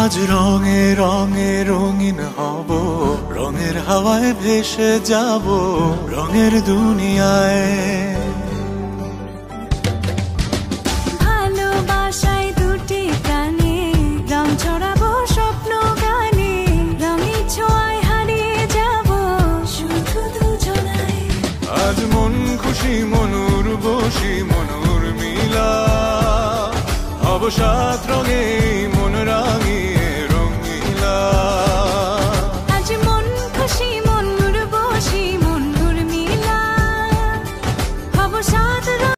আজ রঙে রঙে রঙিন হব, রঙের হাওয়ায় ভেসে যাব রঙের দুনিয়ায়। ভালোবাসায় দুটি প্রাণে রং ছড়াবো স্বপ্ন গানে, রঙের ছোঁয়ায় হারিয়ে যাব শুধু দুজনায়। আজ মন খুশি মনুর বসি মনুর মিলা, হব সাত রঙে